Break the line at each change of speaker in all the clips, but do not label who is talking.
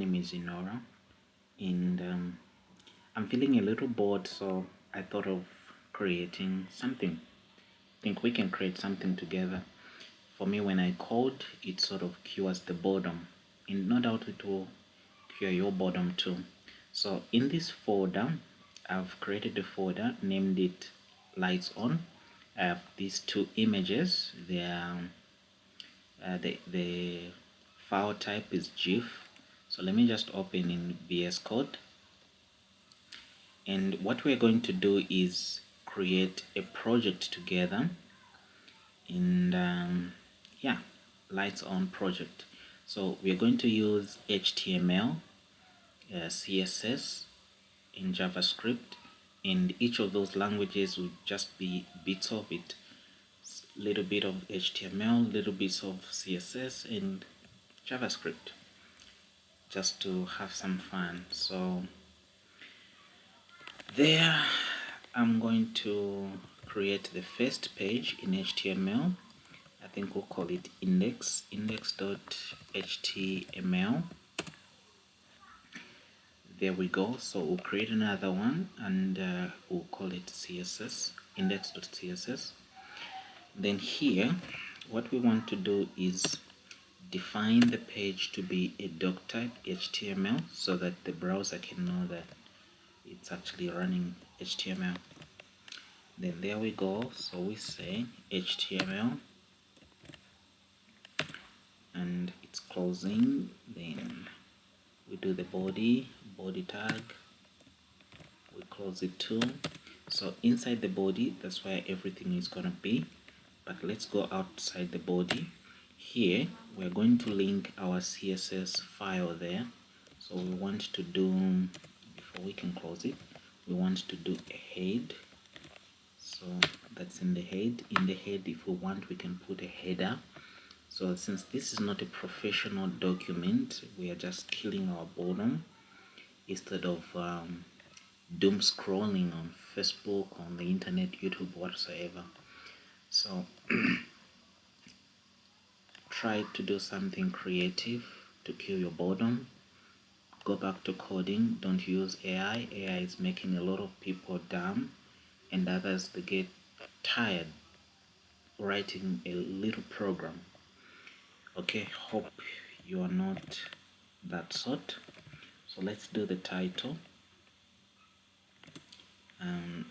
Name is Inora, and I'm feeling a little bored, so I thought of creating something. I think we can create something together. For me, when I code, it sort of cures the boredom, and no doubt it will cure your boredom too. So in this folder, I've created a folder, named it Lights On. I have these two images. They are the file type is GIF. So let me just open in VS Code, and what we're going to do is create a project together. And yeah, Lights On project. So we're going to use HTML, CSS, and JavaScript, and each of those languages will just be bits of it. Little bit of HTML, little bits of CSS, and JavaScript, just to have some fun. So there, I'm going to create the first page in HTML. I think we'll call it index.html. There we go. So we'll create another one, and we'll call it CSS, index.css. Then here, what we want to do is define the page to be a doc type HTML, so that the browser can know that it's actually running HTML. Then there we go. So we say HTML, and it's closing. Then we do the body tag, we close it too. So inside the body, that's where everything is gonna be, but let's go outside the body. Here we're going to link our CSS file there. So we want to do, before we can close it, we want to do a head. So that's in the head. In the head, if we want, we can put a header. So since this is not a professional document, we are just killing our boredom instead of doom scrolling on Facebook, on the internet, YouTube, whatsoever. So try to do something creative to kill your boredom. Go back to coding. Don't use AI. AI is making a lot of people dumb, and others, they get tired writing a little program. Okay, hope you are not that sort. So let's do the title.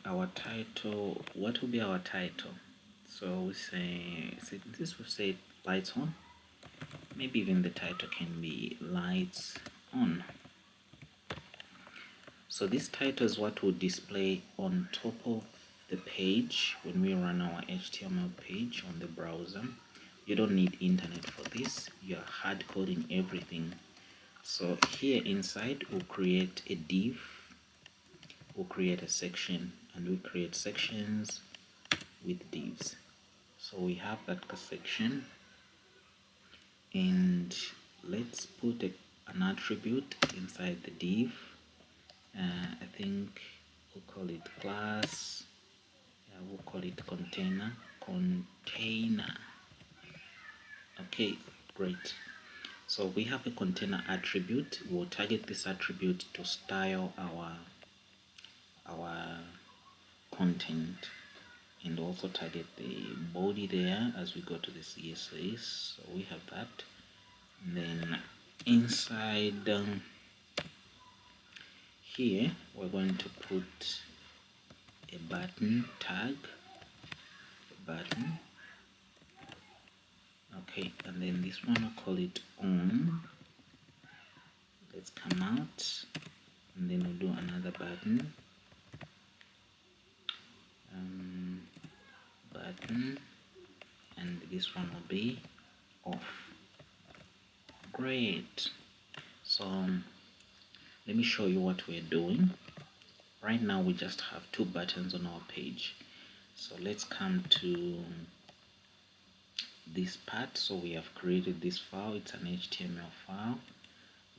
Our title, what will be our title? So we say, this will say Lights On. Maybe even the title can be Lights On. So this title is what will display on top of the page when we run our HTML page on the browser. You don't need internet for this. You're hard coding everything. So here inside, we'll create a div, we'll create a section, and we create sections with divs. So we have that section, and let's put an attribute inside the div. I think we'll call it class. We'll call it container. Okay, great. So we have a container attribute. We'll target this attribute to style our content, and also target the body there as we go to the CSS. So we have that. And then inside here, we're going to put a button tag, button. Okay, and then this one, we'll call it on. Let's come out, and then we'll do another button, button, and this one will be off. Great. So let me show you what we're doing. Right now we just have two buttons on our page. So let's come to this part. So we have created this file. It's an HTML file.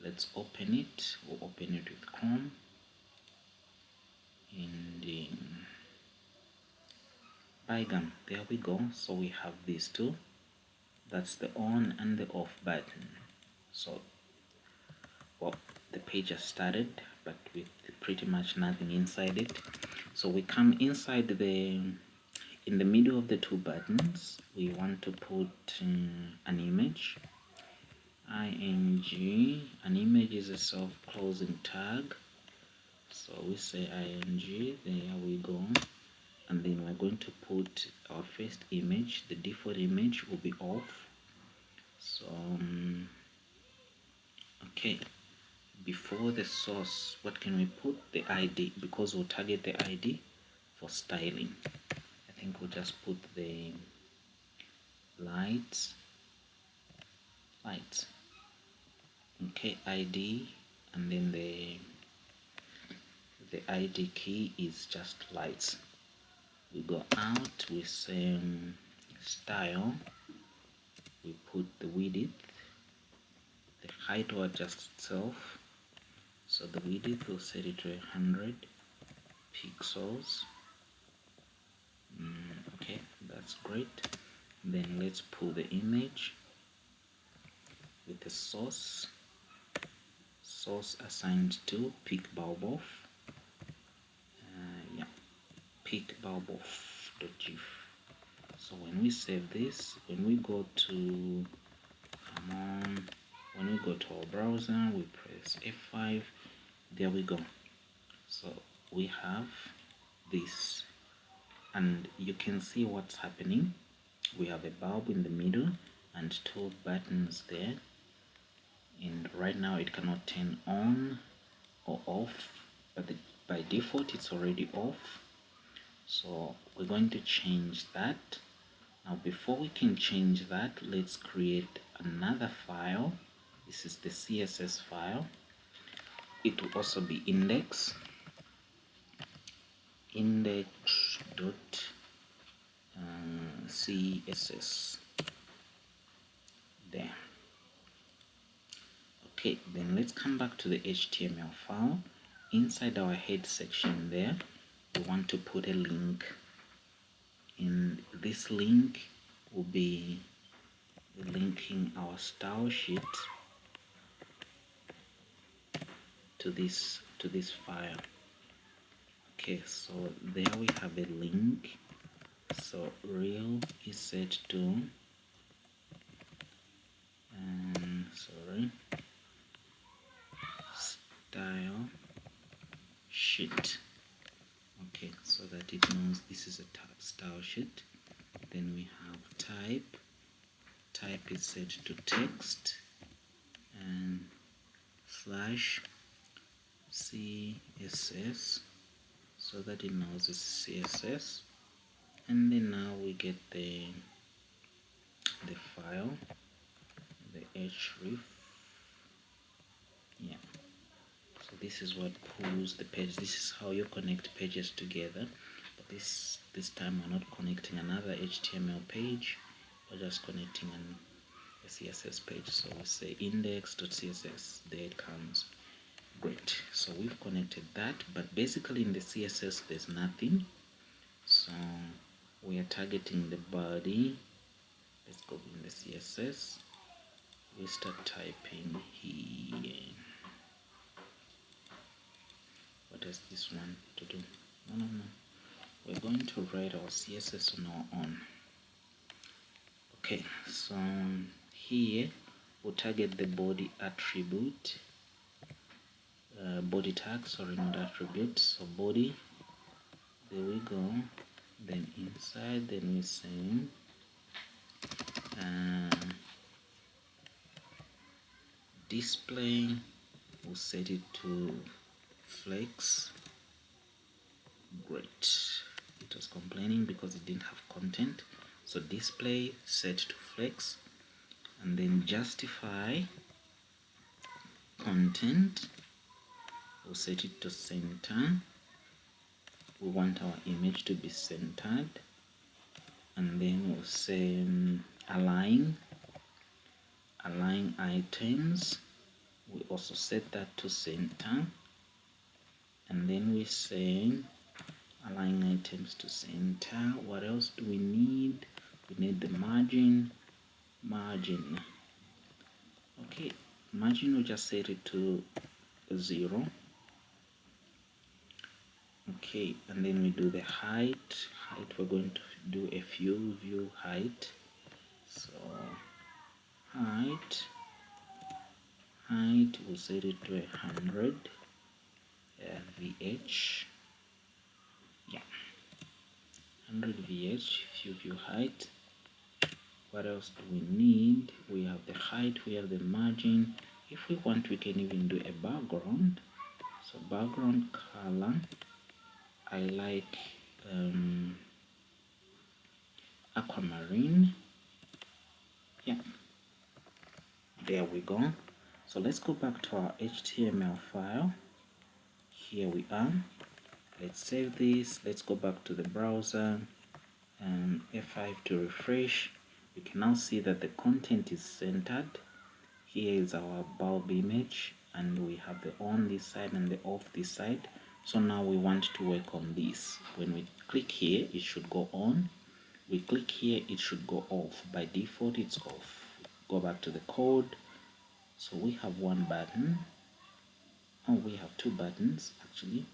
Let's open it. We'll open it with Chrome, and bygone, there we go. So we have these two. That's the on and the off button. So well, the page has started, but with pretty much nothing inside it. So we come inside in the middle of the two buttons, we want to put an image. An image is a self-closing tag. So we say ing, there we go. And then we're going to put our first image. The default image will be off. So, okay. Before the source, what can we put? The ID, because we'll target the ID for styling. I think we'll just put the lights. Okay, ID, and then the ID key is just lights. We go out, we say style, we put the width, the height will adjust itself. So the width will set it to 100 pixels. Okay, that's great. Then let's pull the image with the source assigned to pick bulb off. Yeah, pick bulb off.gif. So when we save this, when we go to our browser, we press F5. There we go. So we have this, and you can see what's happening. We have a bulb in the middle and two buttons there, and right now it cannot turn on or off, but by default it's already off. So we're going to change that. Now before we can change that, let's create another file. This is the CSS file. It will also be index.css. There. Okay, then let's come back to the HTML file. Inside our head section there, we want to put a link. And this link will be linking our style sheet to this file. Okay, so there we have a link. So rel is set to style sheet. Okay, so that it knows this is a style sheet. Then we have type is set to text and /CSS, so that it knows it's CSS. And then now we get the file, the href. Yeah, so this is what pulls the page. This is how you connect pages together, but this time we're not connecting another HTML page, we're just connecting a CSS page. So we say index.css, there it comes. Great, so we've connected that, but basically in the CSS there's nothing, so we are targeting the body. Let's go in the CSS, we start typing here. What does this one to do? No, we're going to write our CSS on our own. Okay, so here we'll target the body attribute, body tag, sorry, not attribute. So body, there we go. Then inside, then we say display, we'll set it to flex. Great, it was complaining because it didn't have content. So display set to flex, and then justify content, we'll set it to center. We want our image to be centered, and then we'll say align items, we also set that to center, and then we say align items to center. What else do we need? We need the margin. Okay, Margin, we just set it to 0. Okay, and then we do the height. We're going to do a view height. So height, we'll set it to 100 VH. Yeah, 100 VH, view height. What else do we need? We have the height, we have the margin. If we want, we can even do a background. So background color, I like aquamarine. Yeah, there we go. So let's go back to our HTML file. Here we are. Let's save this. Let's go back to the browser and F5 to refresh. You can now see that the content is centered. Here is our bulb image, and we have the on this side and the off this side. So now we want to work on this. When we click here, it should go on. We click here, it should go off. By default, it's off. Go back to the code. So we have one button. Oh, we have two buttons actually.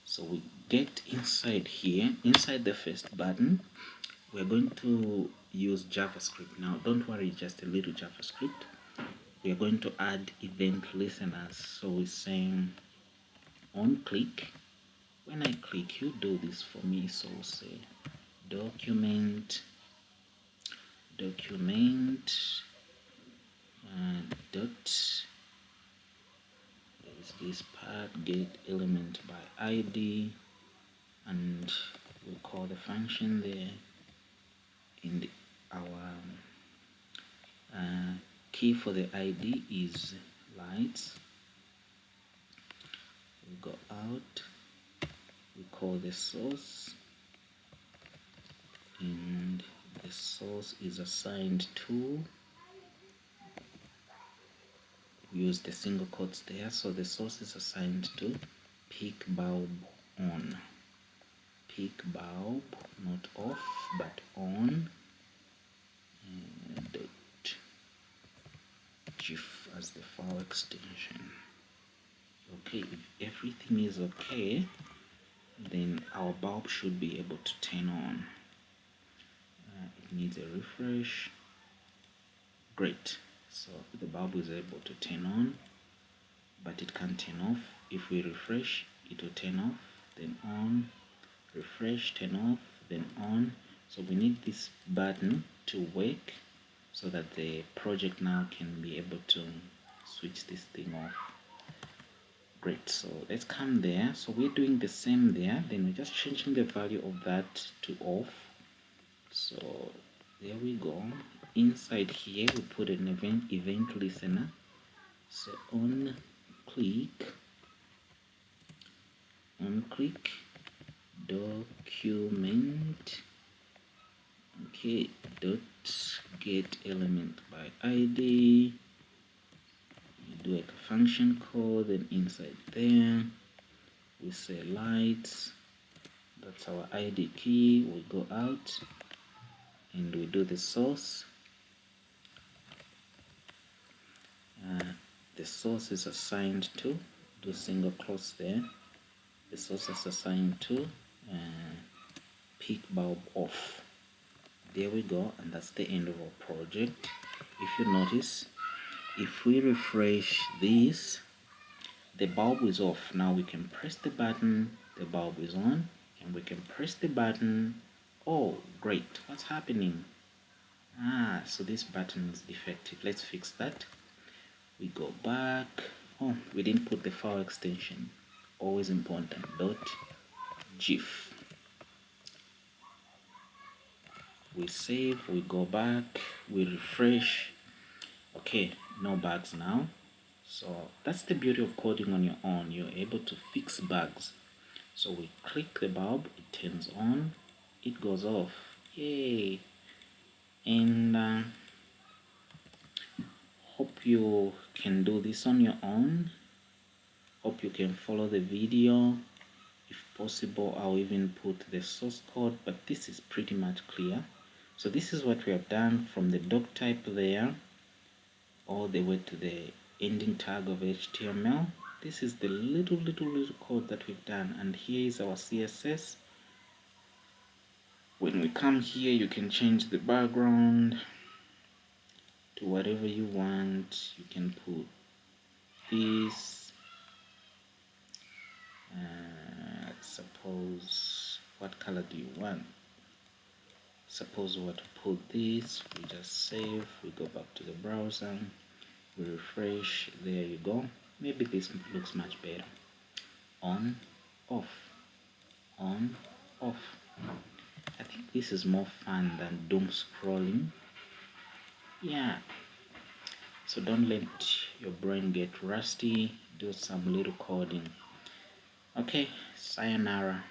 So we get inside here, inside the first button, we're going to use JavaScript. Now, don't worry, just a little JavaScript. We are going to add event listeners. So we're saying on click. When I click, you do this for me. So we'll say document dot, there's this part, get element by ID, and we'll call the function there in our key for the ID is lights. We go out, we call the source, and the source is assigned to, we use the single quotes there, so the source is assigned to peak bulb on. Peak bulb, not off but on, and GIF as the file extension. Okay, if everything is okay, then our bulb should be able to turn on. It needs a refresh. Great, so the bulb is able to turn on, but it can't turn off. If we refresh, it will turn off, then on, refresh, turn off, then on. So we need this button to work so that the project now can be able to switch this thing off. Great, so let's come there. So we're doing the same there, then we're just changing the value of that to off. So there we go. Inside here we put an event listener. So on click document, okay, dot get element by ID. You do a function call, then inside there we say lights, that's our ID key. We go out and we do the source. The source is assigned to, do single quotes there, the source is assigned to peak bulb off. There we go, and that's the end of our project. If you notice, if we refresh this, the bulb is off. Now we can press the button, the bulb is on, and we can press the button. Oh, great, what's happening? So this button is defective. Let's fix that. We go back. Oh, we didn't put the file extension. Always important. .gif. We save, we go back, we refresh. Okay, no bugs now. So that's the beauty of coding on your own. You're able to fix bugs. So we click the bulb, it turns on, it goes off. Yay! And hope you can do this on your own. Hope you can follow the video. If possible, I'll even put the source code, but this is pretty much clear. So this is what we have done from the doc type there all the way to the ending tag of HTML. This is the little code that we've done, and here is our CSS. When we come here, you can change the background to whatever you want. You can put this, suppose, what color do you want? Suppose we want to put this. We just save, we go back to the browser, we refresh. There you go. Maybe this looks much better. On, off, on, off. I think this is more fun than doom scrolling. Yeah, so don't let your brain get rusty. Do some little coding. Okay, sayonara.